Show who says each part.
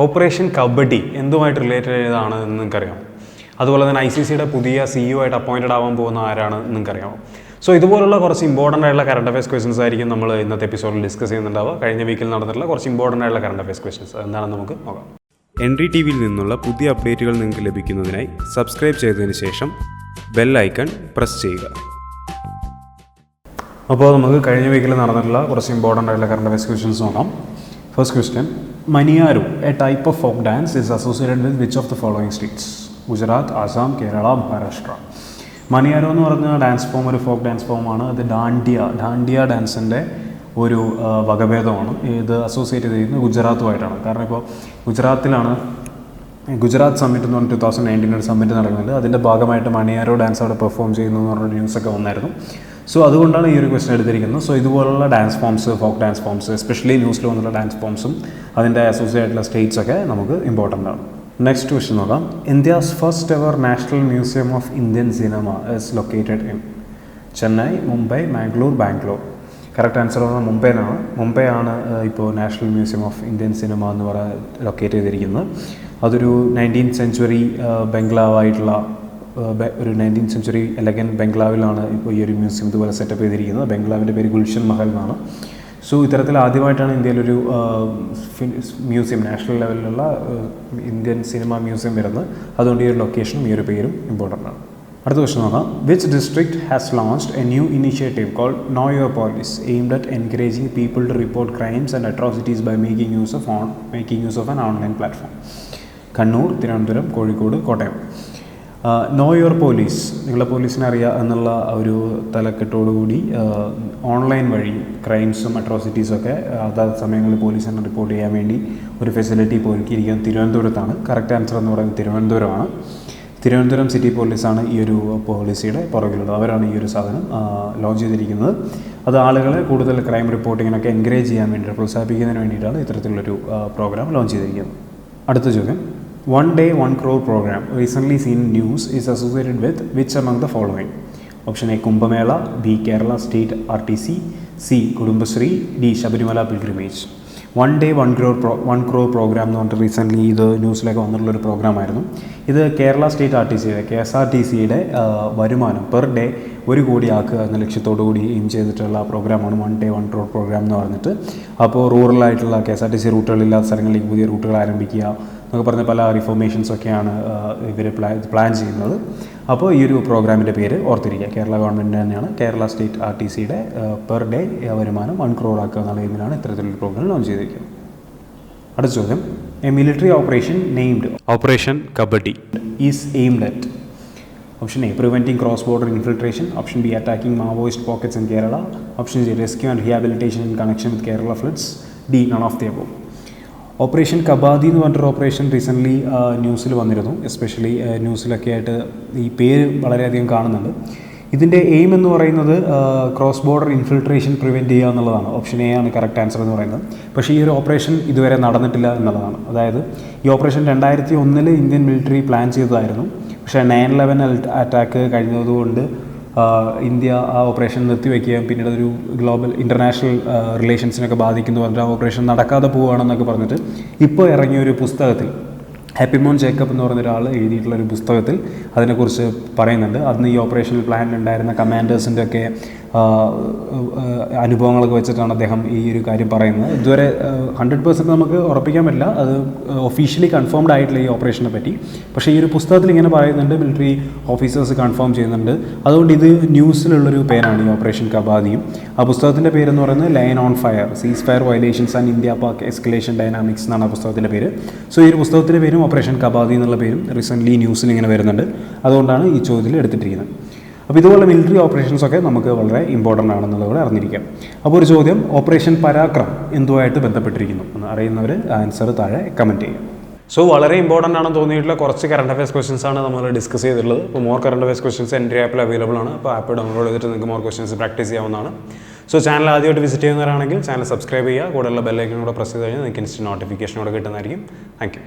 Speaker 1: Operation kabaddi എന്തുമായിട്ട് related ചെയ്തതാണ് എന്ന് നിങ്ങൾക്കറിയാമോ? അതുപോലെ തന്നെ ICCയുടെ പുതിയ CEO ആയിട്ട് അപ്പോയിൻറ്റഡ് ആവാൻ പോകുന്ന ആരാണ് നിങ്ങൾക്കറിയാമോ? സോ ഇതുപോലുള്ള കുറച്ച് ഇമ്പോർട്ടൻ്റ് ആയിട്ടുള്ള കറണ്ട് അഫയേഴ്സ് ക്വസ്റ്റൻസ് ആയിരിക്കും നമ്മൾ ഇന്നത്തെ എപ്പിസോഡിൽ ഡിസ്കസ് ചെയ്യുന്നുണ്ടാവുക. കഴിഞ്ഞ വീക്കിൽ നടന്നിട്ടുള്ള കുറച്ച് ഇമ്പോർട്ടൻ്റ് ആയിട്ടുള്ള കറണ്ട് അഫയേഴ്സ് ക്വസ്റ്റൻസ് എന്താണെന്ന് നമുക്ക് നോക്കാം.
Speaker 2: എൻട്രി TVയിൽ നിന്നുള്ള പുതിയ അപ്ഡേറ്റുകൾ നിങ്ങൾക്ക് ലഭിക്കുന്നതിനായി സബ്സ്ക്രൈബ് ചെയ്തതിന് ശേഷം ബെൽ ഐക്കൺ പ്രസ് ചെയ്യുക.
Speaker 1: അപ്പോൾ നമുക്ക് കഴിഞ്ഞ വീക്കിൽ നടന്നിട്ടുള്ള കുറച്ച് ഇമ്പോർട്ടൻ്റ് ആയിട്ടുള്ള കറണ്ട് അഫയേഴ്സ് ക്വസ്റ്റൻസ് നോക്കാം. First question, Maniyaro a type of folk dance is associated with which of the following states? Gujarat, Assam, Kerala, Maharashtra. Maniyaro എന്ന് പറഞ്ഞ ഡാൻസ് ഫോം ഒരു ഫോക്ക് ഡാൻസ് ഫോമാണ്. അത് ഡാൻഡിയ ഡാൻസിൻ്റെ ഒരു വകഭേദമാണ്. ഇത് അസോസിയേറ്റ് ചെയ്യുന്നത് ഗുജറാത്തുമായിട്ടാണ്. കാരണം ഇപ്പോൾ ഗുജറാത്ത് സമ്മിറ്റ് എന്ന് പറഞ്ഞാൽ 2019 സമ്മിറ്റ് നടക്കുന്നുണ്ട്. അതിൻ്റെ ഭാഗമായിട്ട് മണിയാരോ ഡാൻസ് അവിടെ പെർഫോം ചെയ്യുന്നു എന്ന് പറഞ്ഞ ന്യൂസൊക്കെ വന്നായിരുന്നു. സോ അതുകൊണ്ടാണ് ഈ ഒരു ക്വസ്റ്റൻ എടുത്തിരിക്കുന്നത്. സോ ഇതുപോലുള്ള dance forms, folk dance forms, especially ന്യൂസിൽ വന്നുള്ള ഡാൻസ് ഫോംസും അതിൻ്റെ അസോസിയേറ്റ് ആയിട്ടുള്ള സ്റ്റേറ്റ്സ് ഒക്കെ നമുക്ക് ഇമ്പോർട്ടൻ്റ് ആണ്. നെക്സ്റ്റ് ക്വസ്റ്റൻ നോക്കാം. India's first ever national museum of Indian cinema is located in Chennai, Mumbai, Bangalore. Correct answer പറഞ്ഞാൽ മുംബൈ ആണ് ഇപ്പോൾ national museum of Indian cinema എന്ന് ലൊക്കേറ്റ് ചെയ്തിരിക്കുന്നത്. അതൊരു 19th സെഞ്ച്വറി ബംഗ്ലാവായിട്ടുള്ള ഒരു 19th സെഞ്ച്വറി എലഗൻറ്റ് ബംഗ്ലാവിലാണ് ഇപ്പോൾ ഈ ഒരു മ്യൂസിയം ഇതുപോലെ സെറ്റപ്പ് ചെയ്തിരിക്കുന്നത്. ബംഗ്ലാവിൻ്റെ പേര് ഗുൽഷൻ മഹൽ എന്നാണ്. സോ ഇത്തരത്തിൽ ആദ്യമായിട്ടാണ് ഇന്ത്യയിലൊരു മ്യൂസിയം, നാഷണൽ ലെവലിലുള്ള ഇന്ത്യൻ സിനിമ മ്യൂസിയം വരുന്നത്. അതുകൊണ്ട് ഈ ഒരു ലൊക്കേഷനും ഈ ഒരു പേരും ഇമ്പോർട്ടൻ്റ് ആണ്. അടുത്ത ക്വസ്റ്റൻ നോക്കാം. Which district has launched a new initiative called know your police aimed at encouraging people to report crimes and atrocities by making use of an online platform? Kannur, Thiruvananthapuram, Kozhikode, Kottayam. Know your police, നിങ്ങളുടെ പോലീസിനെ അറിയുക എന്നുള്ള ഒരു തലക്കെട്ടോടുകൂടി online വഴി ക്രൈംസും അട്രോസിറ്റീസും ഒക്കെ അതാത് സമയങ്ങളിൽ പോലീസിനെ റിപ്പോർട്ട് ചെയ്യാൻ വേണ്ടി ഒരു ഫെസിലിറ്റി ഇപ്പോൾ ഒരുക്കിയിരിക്കുന്നത് തിരുവനന്തപുരത്താണ്. കറക്റ്റ് ആൻസർ എന്ന് പറയുന്നത് തിരുവനന്തപുരമാണ്. തിരുവനന്തപുരം സിറ്റി പോലീസാണ് ഈ ഒരു പോളിസിയുടെ പുറകിലുള്ളത്. അവരാണ് ഈ ഒരു സാധനം ലോഞ്ച് ചെയ്തിരിക്കുന്നത്. അത് ആളുകളെ കൂടുതൽ ക്രൈം റിപ്പോർട്ടിങ്ങിനൊക്കെ എൻകറേജ് ചെയ്യാൻ വേണ്ടി, പ്രോത്സാഹിപ്പിക്കുന്നതിന് വേണ്ടിയിട്ടാണ് ഇത്തരത്തിലുള്ളൊരു പ്രോഗ്രാം ലോഞ്ച് ചെയ്തിരിക്കുന്നത്. അടുത്ത ചോദ്യം, 1 day 1 crore program recently seen in news is associated with which among the following? Option A, Kumbh-Mela, B, Kerala State RTC, C, Kudumbashree, D, Shabarimala Pilgrimage. 1 day 1 crore programme എന്ന് പറഞ്ഞിട്ട് recently ഇത് ന്യൂസിലൊക്കെ വന്നിട്ടുള്ളൊരു പ്രോഗ്രാമായിരുന്നു. ഇത് Kerala state RTCയുടെ KSRTCയുടെ വരുമാനം per day 1 കോടി ആക്കുക എന്ന ലക്ഷ്യത്തോടു കൂടി എയിം ചെയ്തിട്ടുള്ള പ്രോഗ്രാമാണ് 1 day 1 crore പ്രോഗ്രാം എന്ന് പറഞ്ഞിട്ട്. അപ്പോൾ റൂറലായിട്ടുള്ള KSRTC റൂട്ടുകളില്ലാത്ത സ്ഥലങ്ങളിലേക്ക് പുതിയ റൂട്ടുകൾ ആരംഭിക്കുക എന്നൊക്കെ പറഞ്ഞ പല റിഫോർമേഷൻസൊക്കെയാണ് ഇവർ പ്ലാൻ ചെയ്യുന്നത്. അപ്പോൾ ഈ ഒരു പ്രോഗ്രാമിൻ്റെ പേര് ഓർത്തിരിക്കുക. കേരള ഗവൺമെൻറ് തന്നെയാണ് കേരള സ്റ്റേറ്റ് RTCയുടെ പെർ ഡേ വരുമാനം 1 crore ആക്കുക എന്നുള്ള എയിമിലാണ് ഇത്തരത്തിലൊരു പ്രോഗ്രാം ലോഞ്ച് ചെയ്തിരിക്കുന്നത്. അടുത്ത ചോദ്യം, a military operation named
Speaker 2: operation Kabaddi
Speaker 1: is aimed at? Option A, preventing cross border infiltration. Option B, attacking Maoist pockets in Kerala. Option C, rescue and rehabilitation in connection with Kerala floods. D, none of the above. Operation Kabaddi എന്ന് പറഞ്ഞൊരു operation recently ന്യൂസിൽ വന്നിരുന്നു. Especially ന്യൂസിലൊക്കെ ആയിട്ട് ഈ പേര് വളരെയധികം കാണുന്നുണ്ട്. ഇതിൻ്റെ എയിം എന്ന് പറയുന്നത് ക്രോസ് ബോർഡർ ഇൻഫിൽട്രേഷൻ പ്രിവെൻറ്റ് ചെയ്യുക എന്നുള്ളതാണ്. ഓപ്ഷൻ എ ആണ് കറക്റ്റ് ആൻസർ എന്ന് പറയുന്നത്. പക്ഷേ ഈ ഒരു ഓപ്പറേഷൻ ഇതുവരെ നടന്നിട്ടില്ല എന്നുള്ളതാണ്. അതായത് ഈ ഓപ്പറേഷൻ 2001 ഇന്ത്യൻ മിലിറ്ററി പ്ലാൻ ചെയ്തതായിരുന്നു. പക്ഷേ 9/11 അറ്റാക്ക് കഴിഞ്ഞതുകൊണ്ട് ഇന്ത്യ ആ ഓപ്പറേഷൻ നിർത്തിവെക്കുകയും പിന്നീട് അതൊരു ഗ്ലോബൽ ഇൻ്റർനാഷണൽ റിലേഷൻസിനൊക്കെ ബാധിക്കുന്നു പറഞ്ഞിട്ട് ആ ഓപ്പറേഷൻ നടക്കാതെ പോവുകയാണെന്നൊക്കെ പറഞ്ഞിട്ട് ഇപ്പോൾ ഇറങ്ങിയൊരു പുസ്തകത്തിൽ ഹാപ്പിമോൻ ജേക്കബ് എന്ന് പറഞ്ഞൊരാൾ എഴുതിയിട്ടുള്ളൊരു പുസ്തകത്തിൽ അതിനെക്കുറിച്ച് പറയുന്നുണ്ട്. അന്ന് ഈ ഓപ്പറേഷണൽ പ്ലാനിലുണ്ടായിരുന്ന കമാൻഡേഴ്സിൻ്റെ ഒക്കെ അനുഭവങ്ങളൊക്കെ വെച്ചിട്ടാണ് അദ്ദേഹം ഈ ഒരു കാര്യം പറയുന്നത്. ഇതുവരെ 100% നമുക്ക് ഉറപ്പിക്കാൻ പറ്റില്ല, അത് ഒഫീഷ്യലി കൺഫേംഡ് ആയിട്ടില്ല ഈ ഓപ്പറേഷനെ പറ്റി. പക്ഷേ ഈ ഒരു പുസ്തകത്തിൽ ഇങ്ങനെ പറയുന്നുണ്ട്, മിലിറ്ററി ഓഫീസേഴ്സ് കൺഫേം ചെയ്യുന്നുണ്ട്. അതുകൊണ്ട് ഇത് ന്യൂസിലുള്ളൊരു പേരാണ് ഈ ഓപ്പറേഷൻ കബാദിയും. ആ പുസ്തകത്തിൻ്റെ പേരെന്ന് പറയുന്നത് ലയൺ ഓൺ ഫയർ, സീസ് fire violations and India Pak escalation dynamics എന്നാണ് ആ പുസ്തകത്തിൻ്റെ പേര്. സോ ഈ ഒരു പുസ്തകത്തിൻ്റെ പേരും ഓപ്പറേഷൻ കബാദി എന്നുള്ള പേരും റീസെൻ്റ്ലി ന്യൂസിൽ ഇങ്ങനെ വരുന്നുണ്ട്. അതുകൊണ്ടാണ് ഈ ചോദ്യത്തിൽ എടുത്തിട്ടിരിക്കുന്നത്. അപ്പോൾ ഇതുപോലെ മിലിറ്ററി ഓപ്പറേഷൻസൊക്കെ നമുക്ക് വളരെ ഇമ്പോർട്ടൻ്റ് ആണെന്നുള്ളത് കൂടെ അറിഞ്ഞിരിക്കാം. അപ്പോൾ ഒരു ചോദ്യം, ഓപ്പറേഷൻ പരാക്രം എന്തുമായിട്ട് ബന്ധപ്പെട്ടിരിക്കുന്നു എന്ന് അറിയുന്നവർ ആൻസർ താഴെ കമൻറ്റ് ചെയ്യും. സോ വളരെ ഇമ്പോർട്ടൻ്റ് ആണെന്ന് തോന്നിയിട്ടുള്ള കുറച്ച് കറണ്ട് അഫയേഴ്സ് ക്വസ്റ്റൻസ് ആണ് നമ്മൾ ഡിസ്കസ് ചെയ്തിട്ടുള്ളത്. അപ്പോൾ more current affairs questions entry ആപ്പിൽ അവൈലബിൾ ആണ്. അപ്പോൾ ആപ്പ് ഡൗൺലോഡ് ചെയ്തിട്ട് നിങ്ങൾക്ക് മോർ ക്വസ്റ്റൻസ് പ്രാക്ടീസ് ചെയ്യാവുന്നതാണ്. സോ ചാനൽ ആദ്യമായിട്ട് വിസിറ്റ് ചെയ്യുന്നവരാണെങ്കിൽ ചാനൽ സബ്സ്ക്രൈബ് ചെയ്യുക. കൂടെയുള്ള ബെല്ലൈക്കൺ കൂടെ പ്രസ് ചെയ്ത് കഴിഞ്ഞാൽ നിങ്ങൾക്ക് ഇൻസ്റ്റന്റ് നോട്ടിഫിക്കേഷൻ കൂടെ കിട്ടുന്നതായിരിക്കും. Thank you.